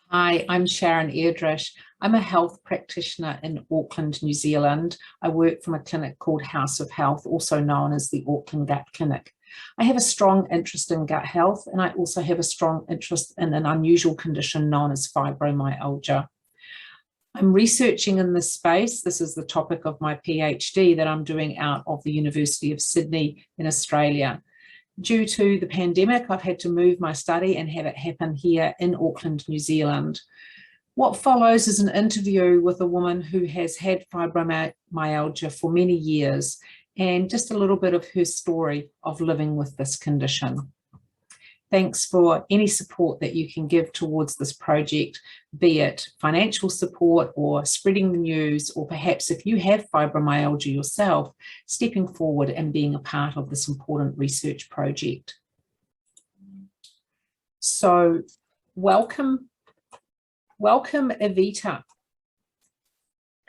Hi, I'm Sharon Eardrish. I'm a health practitioner in Auckland, New Zealand. I work from a clinic called House of Health, also known as the Auckland Gut Clinic. I have a strong interest in gut health, and I also have a strong interest in an unusual condition known as fibromyalgia. I'm researching in this space. This is the topic of my PhD that I'm doing out of the University of Sydney in Australia. Due to the pandemic, I've had to move my study and have it happen here in Auckland, New Zealand. What follows is an interview with a woman who has had fibromyalgia for many years and just a little bit of her story of living with this condition. Thanks for any support that you can give towards this project, be it financial support or spreading the news, or perhaps if you have fibromyalgia yourself, stepping forward and being a part of this important research project. So welcome Evita.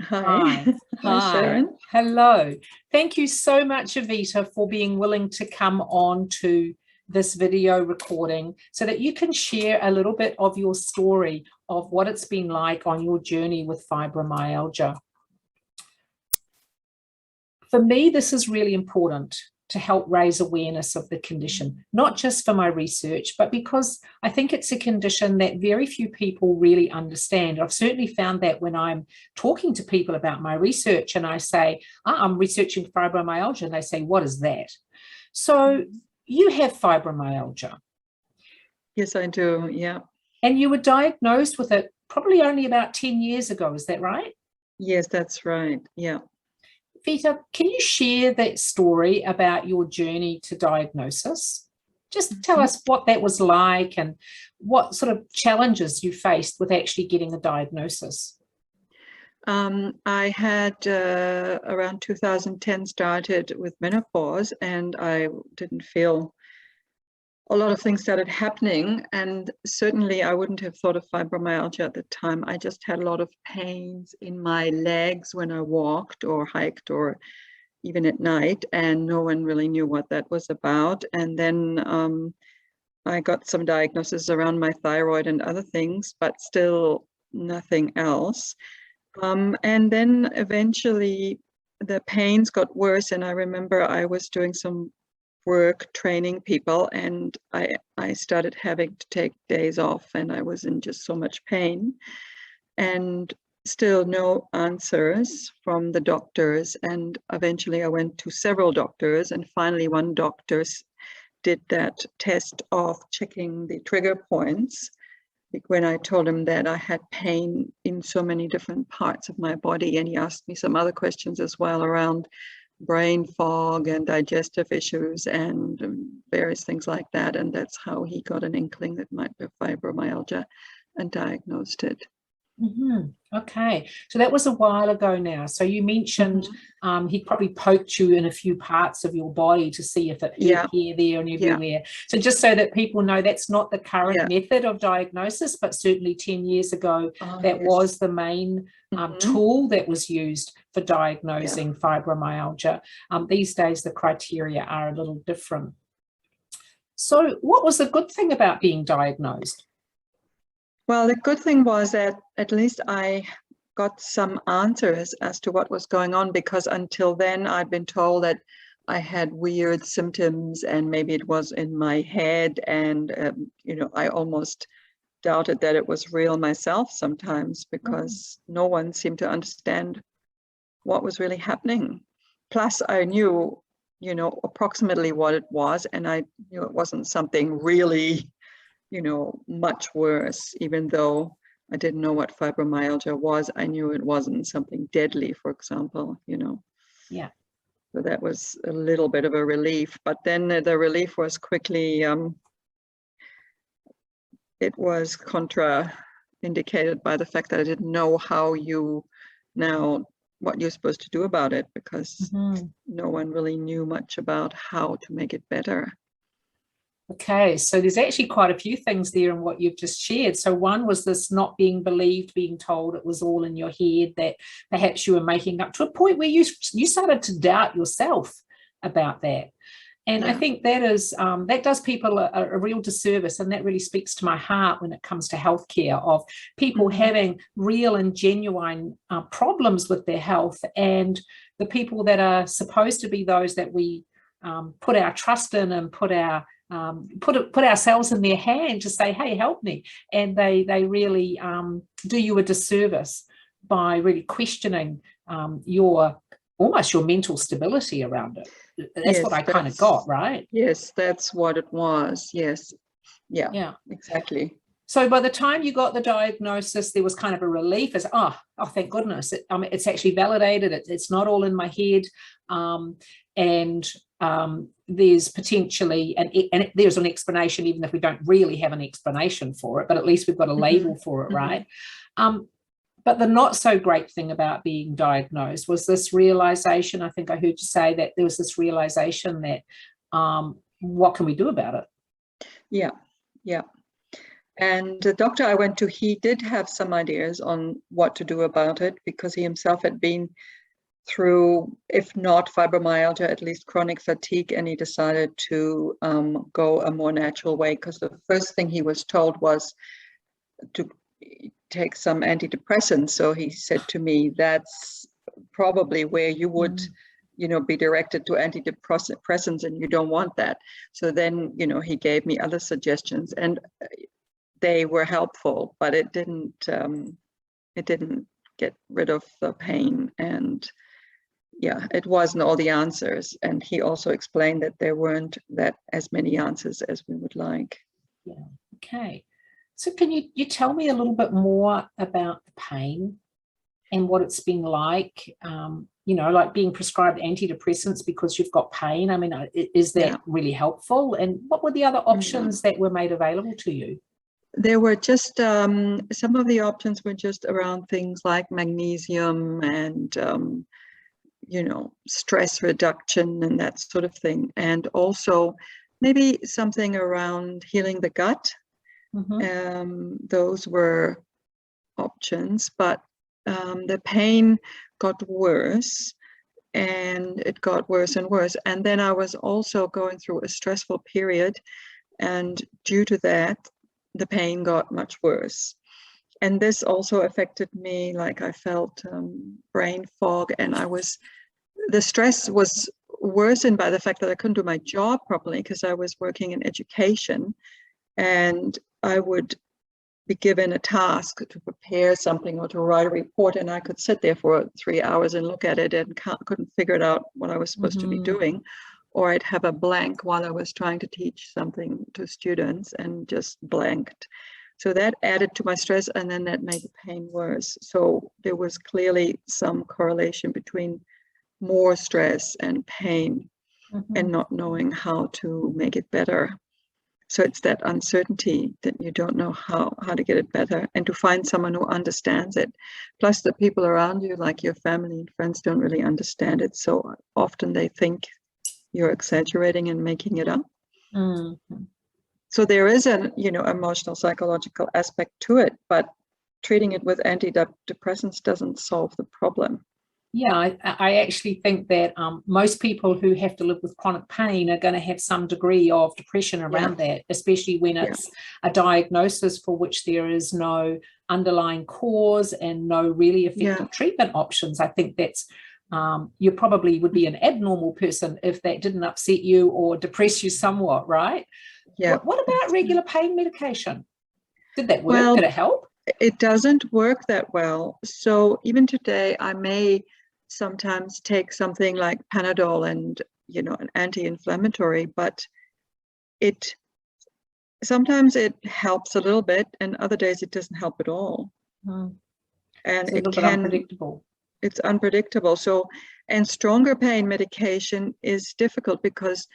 Hi. Hi, Sharon. Hello. Thank you so much, Evita, for being willing to come on to this video recording so that you can share a little bit of your story of what it's been like on your journey with fibromyalgia. For me, this is really important to help raise awareness of the condition, not just for my research, but because I think it's a condition that very few people really understand. I've certainly found that when I'm talking to people about my research and I say, I'm researching fibromyalgia, and they say, what is that? So you have fibromyalgia. Yes, I do. Yeah. And you were diagnosed with it probably only about 10 years ago. Is that right? Yes, that's right. Yeah. Vita, can you share that story about your journey to diagnosis? Just tell us what that was like and what sort of challenges you faced with actually getting a diagnosis. I had around 2010 started with menopause, and I didn't feel a lot of things started happening, and certainly I wouldn't have thought of fibromyalgia at the time. I just had a lot of pains in my legs when I walked or hiked or even at night, and no one really knew what that was about. And then I got some diagnoses around my thyroid and other things, but still nothing else. And then eventually the pains got worse, and I remember I was doing some work training people, and I started having to take days off, and I was in just so much pain and still no answers from the doctors. And eventually I went to several doctors, and finally one doctor did that test of checking the trigger points. When I told him that I had pain in so many different parts of my body, and he asked me some other questions as well around brain fog and digestive issues and various things like that. And that's how he got an inkling that might be fibromyalgia and diagnosed it. Okay, so that was a while ago now. So you mentioned he probably poked you in a few parts of your body to see if it hurt here, there, and everywhere. So just so that people know, that's not the current method of diagnosis, but certainly 10 years ago, that was the main tool that was used for diagnosing fibromyalgia. These days, the criteria are a little different. So what was the good thing about being diagnosed? Well, the good thing was that at least I got some answers as to what was going on, because until then I'd been told that I had weird symptoms and maybe it was in my head, and I almost doubted that it was real myself sometimes, because no one seemed to understand what was really happening. Plus I knew, approximately what it was, and I knew it wasn't something really much worse. Even though I didn't know what fibromyalgia was, I knew it wasn't something deadly, for example, Yeah. So that was a little bit of a relief. But then the relief was quickly, it was contraindicated by the fact that I didn't know what you're supposed to do about it, because no one really knew much about how to make it better. Okay, so there's actually quite a few things there in what you've just shared. So one was this not being believed, being told it was all in your head, that perhaps you were making up, to a point where you started to doubt yourself about that. And I Yeah. think that is that does people a real disservice, and that really speaks to my heart when it comes to healthcare, of people having real and genuine problems with their health, and the people that are supposed to be those that we put our trust in and put ourselves in their hand to say, hey, help me, and they really do you a disservice by really questioning your mental stability around it. That's Yes, what I kind of got, right? Yes, that's what it was. Yes. Yeah, Yeah. exactly. So by the time you got the diagnosis, there was kind of a relief as, oh, thank goodness. It's actually validated. It's not all in my head. And there's potentially, and there's an explanation, even if we don't really have an explanation for it, but at least we've got a label for it, right? But the not so great thing about being diagnosed was this realization. I think I heard you say that there was this realization that what can we do about it? Yeah, yeah. And the doctor I went to, he did have some ideas on what to do about it, because he himself had been through, if not fibromyalgia, at least chronic fatigue, and he decided to go a more natural way, because the first thing he was told was to take some antidepressants. So he said to me, that's probably where you would be directed to antidepressants, and you don't want that. So then he gave me other suggestions, and they were helpful, but it didn't get rid of the pain, and it wasn't all the answers. And he also explained that there weren't as many answers as we would like. Yeah. Okay. So can you tell me a little bit more about the pain and what it's been like, like being prescribed antidepressants because you've got pain? I mean, is that really helpful? And what were the other options that were made available to you? There were just, some of the options were just around things like magnesium and, stress reduction and that sort of thing. And also maybe something around healing the gut. Those were options, but the pain got worse, and it got worse and worse. And then I was also going through a stressful period, and due to that, the pain got much worse. And this also affected me, like I felt brain fog, and the stress was worsened by the fact that I couldn't do my job properly, because I was working in education, and I would be given a task to prepare something or to write a report, and I could sit there for 3 hours and look at it and couldn't figure it out what I was supposed to be doing. Or I'd have a blank while I was trying to teach something to students and just blanked. So that added to my stress, and then that made the pain worse. So there was clearly some correlation between more stress and pain, and not knowing how to make it better. So it's that uncertainty that you don't know how to get it better, and to find someone who understands it. Plus the people around you, like your family and friends, don't really understand it. So often they think you're exaggerating and making it up. So there is an emotional, psychological aspect to it, but treating it with antidepressants doesn't solve the problem. Yeah, I actually think that most people who have to live with chronic pain are going to have some degree of depression around that, especially when it's a diagnosis for which there is no underlying cause and no really effective treatment options. I think that's you probably would be an abnormal person if that didn't upset you or depress you somewhat, right? Yeah. What about regular pain medication? Did that work? Well, did it help? It doesn't work that well. So even today, I may sometimes take something like Panadol and an anti-inflammatory, but sometimes it helps a little bit, and other days it doesn't help at all. And it's a little bit unpredictable. It's unpredictable. So, and stronger pain medication is difficult because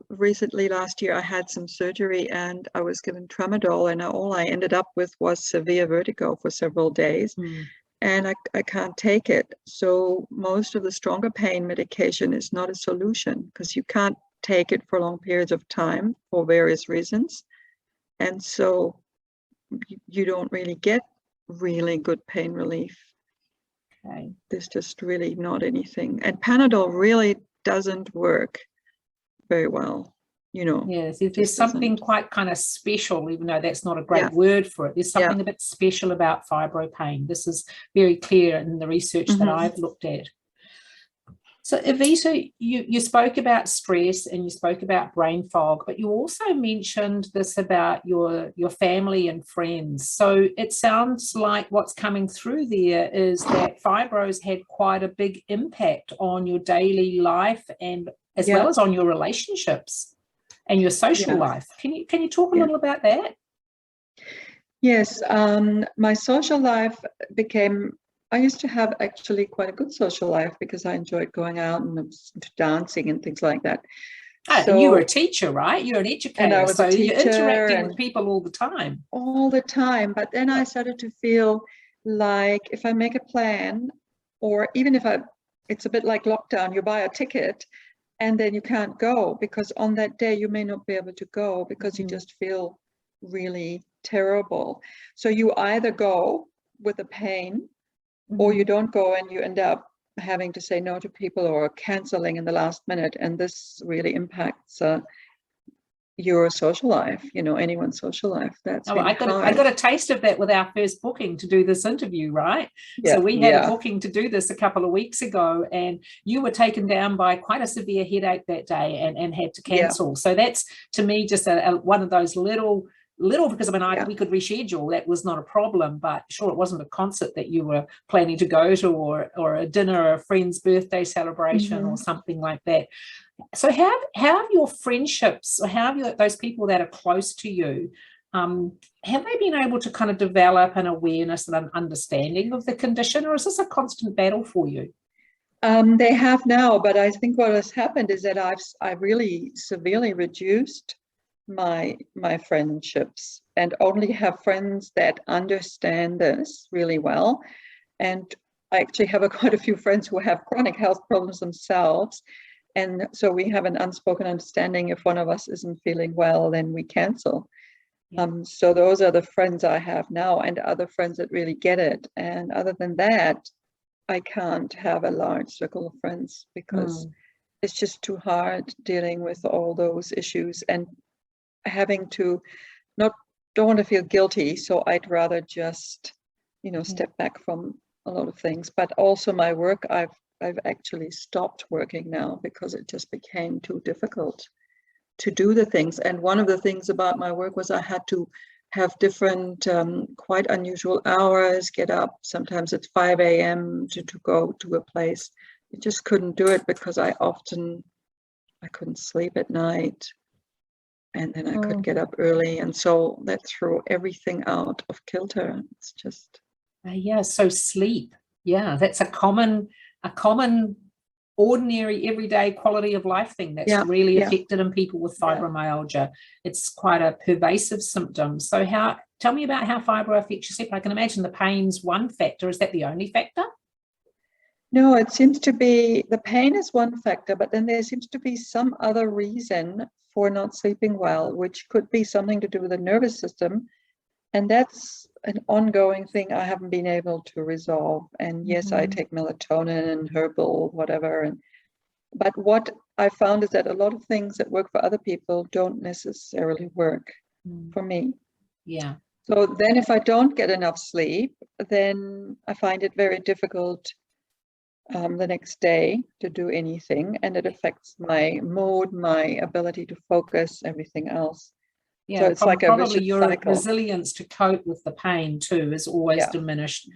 recently last year I had some surgery and I was given tramadol, and all I ended up with was severe vertigo for several days. And I can't take it. So most of the stronger pain medication is not a solution, because you can't take it for long periods of time for various reasons. And so you don't really get really good pain relief. Okay. There's just really not anything. And Panadol really doesn't work very well, you know. Yes, there's something quite kind of special, even though that's not a great word for it. There's something a bit special about fibro pain. This is very clear in the research that I've looked at. So Evita, you spoke about stress and you spoke about brain fog, but you also mentioned this about your family and friends. So it sounds like what's coming through there is that fibros had quite a big impact on your daily life and as well as on your relationships and your social life. Can you talk a little about that? Yes, my social life became, I used to have actually quite a good social life because I enjoyed going out and dancing and things like that. So, and you were a teacher, right? You're an educator, and I was so a teacher, you're interacting with people all the time. All the time, but then I started to feel like if I make a plan, or even if it's a bit like lockdown, you buy a ticket and then you can't go because on that day you may not be able to go because you just feel really terrible. So you either go with the pain or you don't go and you end up having to say no to people or canceling in the last minute. And this really impacts your social life, you know, anyone's social life. That's really I got a taste of that with our first booking to do this interview, right? Yeah, so we had a booking to do this a couple of weeks ago, and you were taken down by quite a severe headache that day and had to cancel. So that's, to me, just one of those little, because I mean, we could reschedule, that was not a problem, but sure, it wasn't a concert that you were planning to go to or a dinner or a friend's birthday celebration or something like that. So how have your friendships, or how have those people that are close to you, have they been able to kind of develop an awareness and an understanding of the condition, or is this a constant battle for you? They have now, but I think what has happened is that I've really severely reduced my friendships and only have friends that understand this really well. And I actually have quite a few friends who have chronic health problems themselves. And so we have an unspoken understanding. If one of us isn't feeling well, then we cancel. So those are the friends I have now, and other friends that really get it. And other than that, I can't have a large circle of friends because it's just too hard dealing with all those issues and having to don't want to feel guilty. So I'd rather just, you know, step back from a lot of things. But also my work, I've actually stopped working now because it just became too difficult to do the things. And one of the things about my work was I had to have different, quite unusual hours, get up sometimes at 5 a.m. to go to a place. I just couldn't do it because I couldn't sleep at night. And then I could get up early. And so that threw everything out of kilter. It's just. So sleep. Yeah, that's a common ordinary everyday quality of life thing that's really affected in people with fibromyalgia. It's quite a pervasive symptom. So tell me about how fibro affects your sleep. I can imagine the pain's one factor. Is that the only factor? No, it seems to be the pain is one factor, but then there seems to be some other reason for not sleeping well, which could be something to do with the nervous system. And that's an ongoing thing I haven't been able to resolve. And yes, I take melatonin and herbal, whatever. But what I found is that a lot of things that work for other people don't necessarily work for me. Yeah. So then if I don't get enough sleep, then I find it very difficult the next day to do anything. And it affects my mood, my ability to focus, everything else. Yeah, so it's like probably your cycle. Resilience to cope with the pain too is always diminished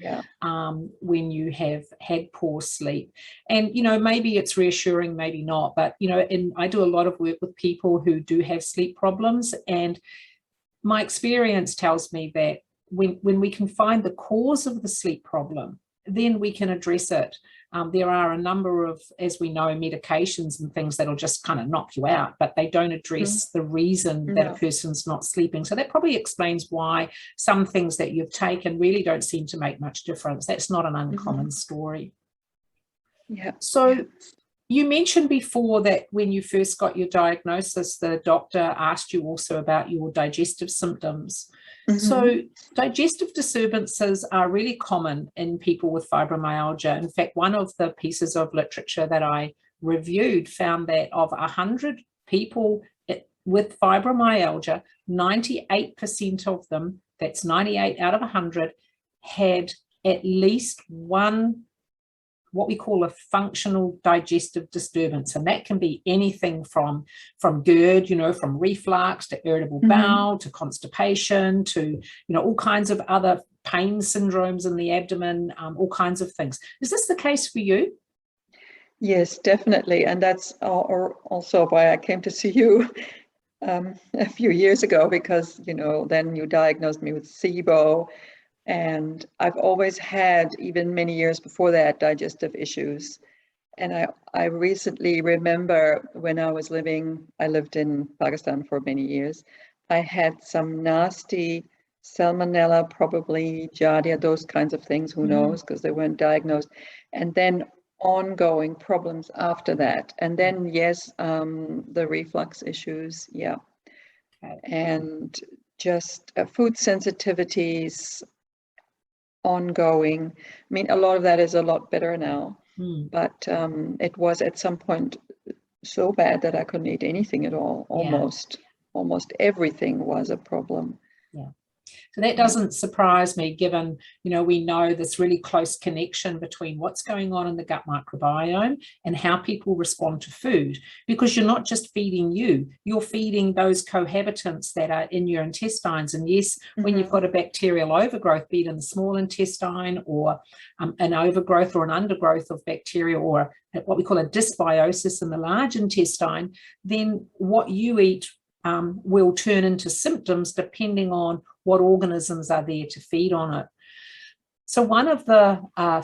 when you have had poor sleep. And, you know, maybe it's reassuring, maybe not, but, you know, and I do a lot of work with people who do have sleep problems. And my experience tells me that when we can find the cause of the sleep problem, then we can address it. There are a number of, as we know, medications and things that'll just kind of knock you out, but they don't address the reason that a person's not sleeping. So that probably explains why some things that you've taken really don't seem to make much difference. That's not an uncommon story. So you mentioned before that when you first got your diagnosis, the doctor asked you also about your digestive symptoms. So digestive disturbances are really common in people with fibromyalgia. In fact, one of the pieces of literature that I reviewed found that of 100 people with fibromyalgia, 98% of them, that's 98 out of 100, had at least one, what we call a functional digestive disturbance. And that can be anything from GERD, from reflux to irritable bowel, to constipation, to, all kinds of other pain syndromes in the abdomen, all kinds of things. Is this the case for you? Yes, definitely. And that's also why I came to see you a few years ago, because, then you diagnosed me with SIBO. And I've always had, even many years before that, digestive issues. And I recently remember when I lived in Pakistan for many years, I had some nasty salmonella, probably giardia, those kinds of things, who knows, because they weren't diagnosed. And then ongoing problems after that. And then, yes, the reflux issues, yeah. Okay. And just food sensitivities, ongoing. I mean, a lot of that is a lot better now, but it was at some point so bad that I couldn't eat anything at all. Almost everything was a problem. Yeah. So that doesn't surprise me, given, we know this really close connection between what's going on in the gut microbiome and how people respond to food, because you're not just feeding you, you're feeding those cohabitants that are in your intestines. And yes, when you've got a bacterial overgrowth, be it in the small intestine, or an overgrowth or an undergrowth of bacteria, or what we call a dysbiosis in the large intestine, then what you eat will turn into symptoms depending on what organisms are there to feed on it. So one of the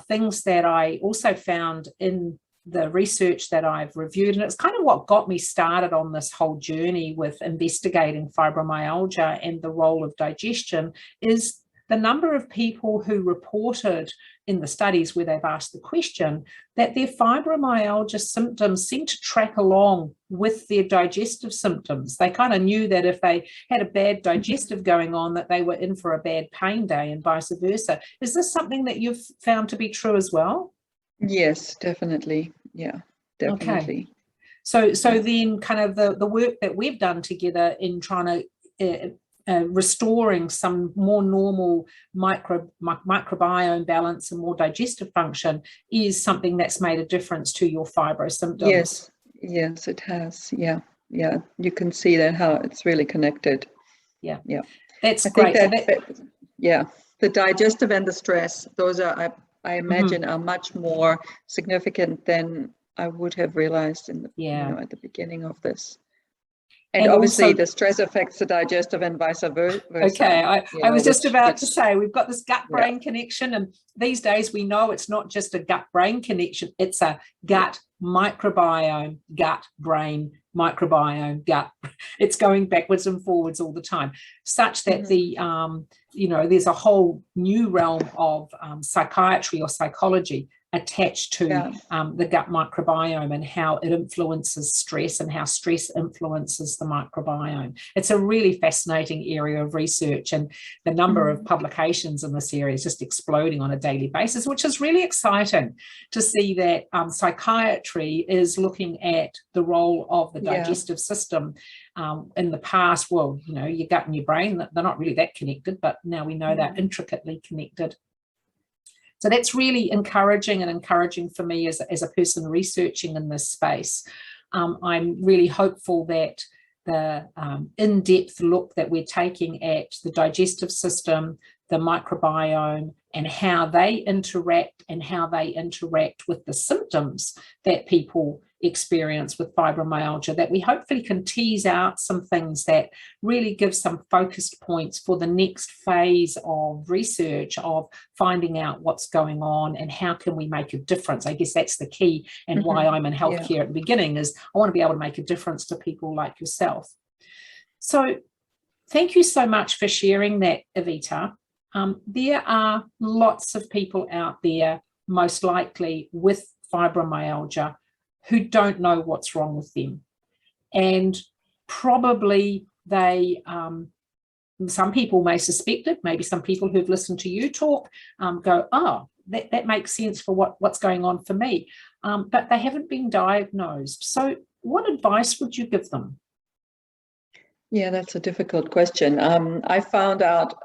things that I also found in the research that I've reviewed, and it's kind of what got me started on this whole journey with investigating fibromyalgia and the role of digestion, is the number of people who reported in the studies where they've asked the question that their fibromyalgia symptoms seem to track along with their digestive symptoms. They kind of knew that if they had a bad digestive going on, that they were in for a bad pain day, and vice versa. Is this something that you've found to be true as well? Yes, definitely. Yeah, definitely. Okay. So then kind of the work that we've done together in trying to restoring some more normal microbiome balance and more digestive function is something that's made a difference to your fibro symptoms. Yes, it has. Yeah. You can see that, how it's really connected. Yeah. That's great. The digestive and the stress, those are, I imagine, are much more significant than I would have realized in the, at the beginning of this. And obviously also, the stress affects the digestive and vice versa. Okay, I was just about to say, we've got this gut-brain connection, and these days we know it's not just a gut-brain connection, it's a gut microbiome, gut-brain microbiome, gut. It's going backwards and forwards all the time, such that the, there's a whole new realm of psychiatry or psychology attached to the gut microbiome and how it influences stress and how stress influences the microbiome. It's a really fascinating area of research, and the number of publications in this area is just exploding on a daily basis, which is really exciting to see that psychiatry is looking at the role of the digestive system. In the past, well, your gut and your brain, they're not really that connected, but now we know they're intricately connected. So that's really encouraging for me as a person researching in this space. I'm really hopeful that the in-depth look that we're taking at the digestive system, the microbiome, and how they interact with the symptoms that people experience with fibromyalgia, that we hopefully can tease out some things that really give some focused points for the next phase of research, of finding out what's going on and how can we make a difference. I guess that's the key, and why I'm in healthcare at the beginning, is I want to be able to make a difference to people like yourself. So thank you so much for sharing that, Evita. There are lots of people out there, most likely with fibromyalgia, who don't know what's wrong with them. And probably they, some people may suspect it, maybe some people who've listened to you talk go, oh, that makes sense for what's going on for me. But they haven't been diagnosed. So what advice would you give them? Yeah, that's a difficult question. I found out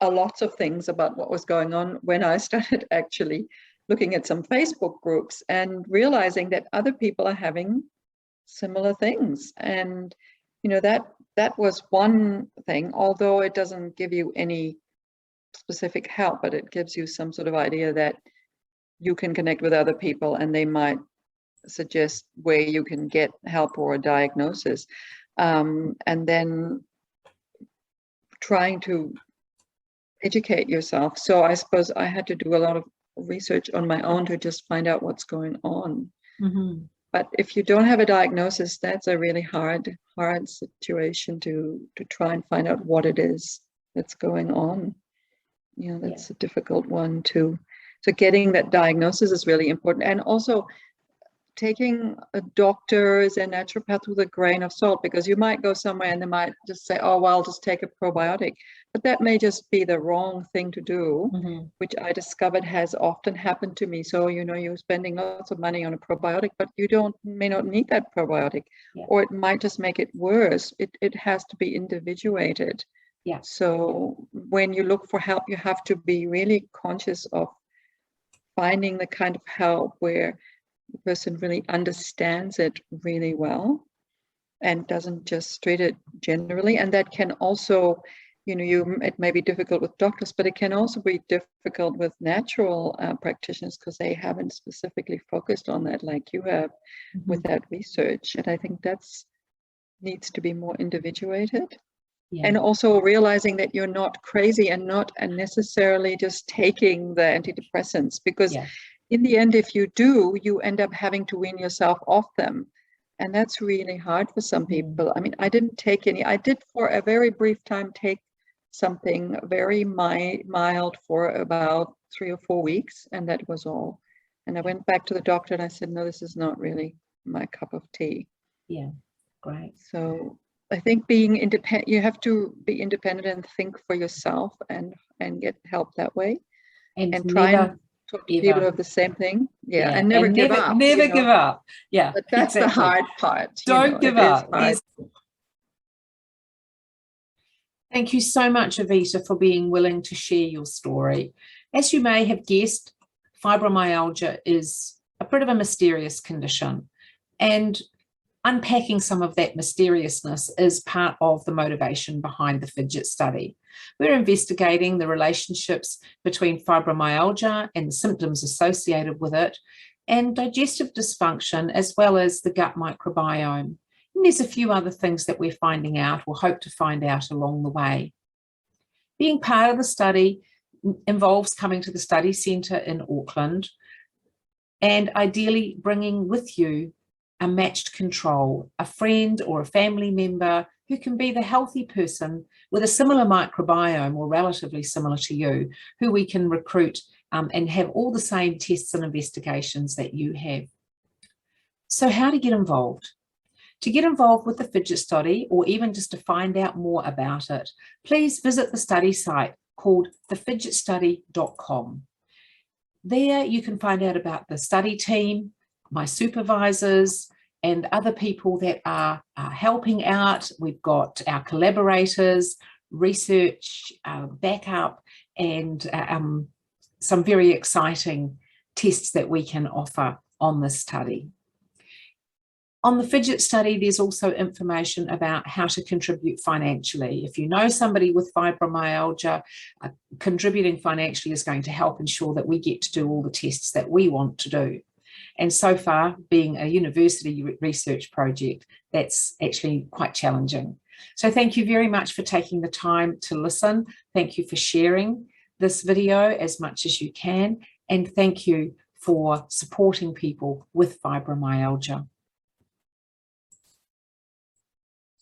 a lot of things about what was going on when I started actually looking at some Facebook groups and realizing that other people are having similar things. And, you know, that was one thing, although it doesn't give you any specific help, but it gives you some sort of idea that you can connect with other people and they might suggest where you can get help or a diagnosis. And then trying to educate yourself. So I suppose I had to do a lot of research on my own to just find out what's going on. Mm-hmm. But if you don't have a diagnosis, that's a really hard situation to try and find out what it is that's going on. You know, that's a difficult one too. So getting that diagnosis is really important. And also taking doctors and naturopaths with a grain of salt, because you might go somewhere and they might just say, oh, well, I'll just take a probiotic. But that may just be the wrong thing to do, which I discovered has often happened to me. So, you know, you're spending lots of money on a probiotic, but you may not need that probiotic, or it might just make it worse. It has to be individuated. Yeah. So when you look for help, you have to be really conscious of finding the kind of help where the person really understands it really well and doesn't just treat it generally. And that can also, you know, it may be difficult with doctors, but it can also be difficult with natural practitioners because they haven't specifically focused on that like you have with that research. And I think that's needs to be more individuated. And also realizing that you're not crazy and not necessarily just taking the antidepressants, because in the end, if you do, you end up having to wean yourself off them. And that's really hard for some people. I mean, I didn't take any. I did for a very brief time take something very mild for about 3 or 4 weeks, and that was all. And I went back to the doctor and I said, no, this is not really my cup of tea. Yeah, great. So I think being independent, you have to be independent and think for yourself and get help that way. And try and talk to people who have the same thing. And never give up. Never give up. Yeah. But that's the hard part. Don't give up. Thank you so much, Avita, for being willing to share your story. As you may have guessed, fibromyalgia is a bit of a mysterious condition, and unpacking some of that mysteriousness is part of the motivation behind the FIDGIT study. We're investigating the relationships between fibromyalgia and the symptoms associated with it, and digestive dysfunction, as well as the gut microbiome. And there's a few other things that we're finding out or hope to find out along the way. Being part of the study involves coming to the study centre in Auckland and ideally bringing with you a matched control, a friend or a family member who can be the healthy person with a similar microbiome or relatively similar to you, who we can recruit and have all the same tests and investigations that you have. So how to get involved? To get involved with the FIDGIT study, or even just to find out more about it, please visit the study site called thefidgitstudy.com. There you can find out about the study team, my supervisors, and other people that are helping out. We've got our collaborators, research, backup, and some very exciting tests that we can offer on this study. On the FIDGIT study, there's also information about how to contribute financially. If you know somebody with fibromyalgia, contributing financially is going to help ensure that we get to do all the tests that we want to do. And so far, being a university research project, that's actually quite challenging. So thank you very much for taking the time to listen. Thank you for sharing this video as much as you can. And thank you for supporting people with fibromyalgia.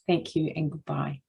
Thank you and goodbye.